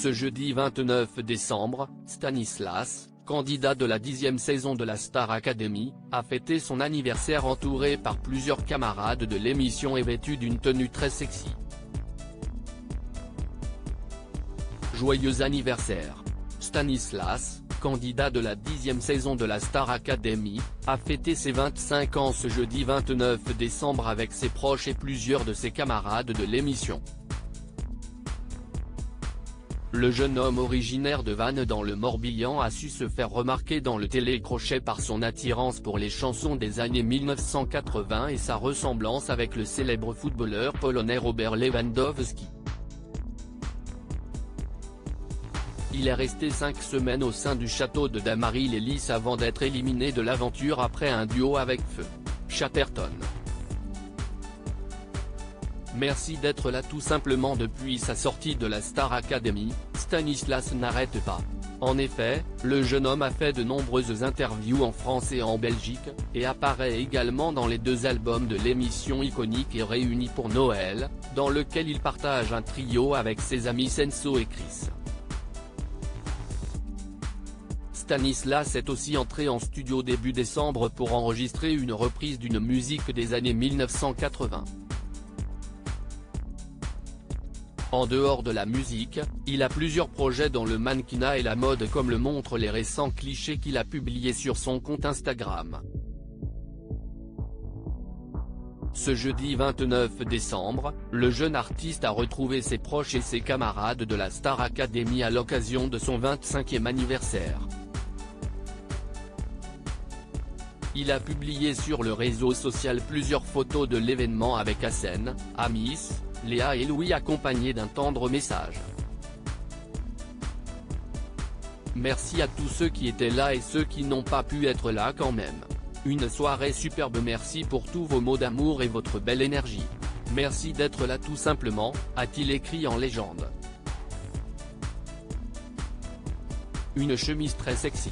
Ce jeudi 29 décembre, Stanislas, candidat de la 10e saison de la Star Academy, a fêté son anniversaire entouré par plusieurs camarades de l'émission et vêtu d'une tenue très sexy. Joyeux anniversaire. Stanislas, candidat de la 10e saison de la Star Academy, a fêté ses 25 ans ce jeudi 29 décembre avec ses proches et plusieurs de ses camarades de l'émission. Le jeune homme originaire de Vannes dans le Morbihan a su se faire remarquer dans le télécrochet par son attirance pour les chansons des années 1980 et sa ressemblance avec le célèbre footballeur polonais Robert Lewandowski. Il est resté 5 semaines au sein du château de Damary-les-Lys avant d'être éliminé de l'aventure après un duo avec Feu Chatterton. Merci d'être là tout simplement. Depuis sa sortie de la Star Academy, Stanislas n'arrête pas. En effet, le jeune homme a fait de nombreuses interviews en France et en Belgique, et apparaît également dans les 2 albums de l'émission iconique et Réunis pour Noël, dans lequel il partage un trio avec ses amis Senso et Chris. Stanislas est aussi entré en studio début décembre pour enregistrer une reprise d'une musique des années 1980. En dehors de la musique, il a plusieurs projets dans le mannequinat et la mode comme le montrent les récents clichés qu'il a publiés sur son compte Instagram. Ce jeudi 29 décembre, le jeune artiste a retrouvé ses proches et ses camarades de la Star Academy à l'occasion de son 25e anniversaire. Il a publié sur le réseau social plusieurs photos de l'événement avec Hassen, Amis, Léa et Louis accompagnés d'un tendre message. Merci à tous ceux qui étaient là et ceux qui n'ont pas pu être là quand même. Une soirée superbe, merci pour tous vos mots d'amour et votre belle énergie. Merci d'être là tout simplement, a-t-il écrit en légende. Une chemise très sexy.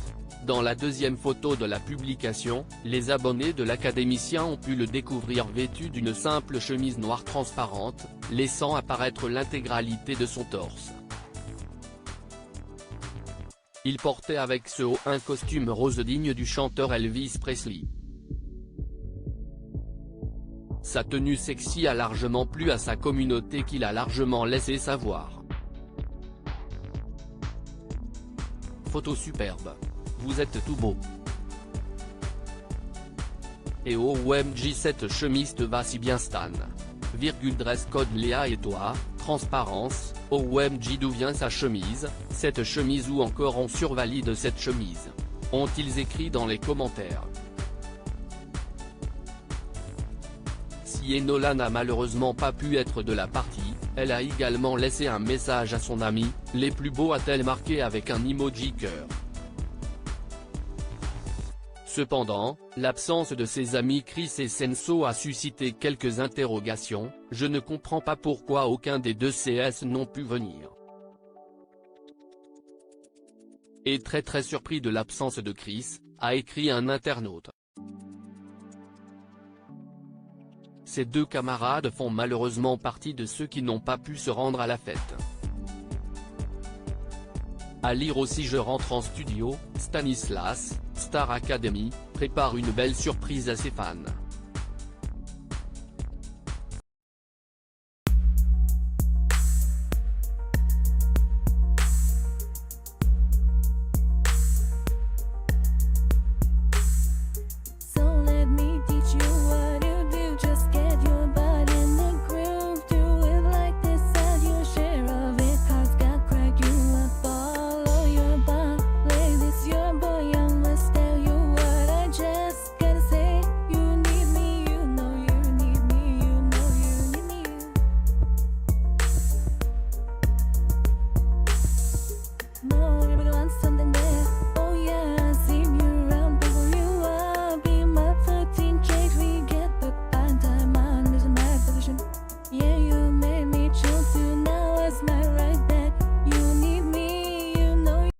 Dans la deuxième photo de la publication, les abonnés de l'académicien ont pu le découvrir vêtu d'une simple chemise noire transparente, laissant apparaître l'intégralité de son torse. Il portait avec ce haut un costume rose digne du chanteur Elvis Presley. Sa tenue sexy a largement plu à sa communauté qu'il a largement laissé savoir. Photo superbe. Vous êtes tout beau. Et OMG, cette chemise te va si bien Stan. Dress code Léa et toi, transparence, OMG, d'où vient sa chemise, cette chemise ou encore on survalide cette chemise, ont-ils écrit dans les commentaires. Si Enola n'a malheureusement pas pu être de la partie, elle a également laissé un message à son ami, les plus beaux a-t-elle marqué avec un emoji cœur. Cependant, l'absence de ses amis Chris et Senso a suscité quelques interrogations, je ne comprends pas pourquoi aucun des 2 CS n'ont pu venir. Et très surpris de l'absence de Chris, a écrit un internaute. Ces 2 camarades font malheureusement partie de ceux qui n'ont pas pu se rendre à la fête. À lire aussi: je rentre en studio, Stanislas, Star Academy, prépare une belle surprise à ses fans.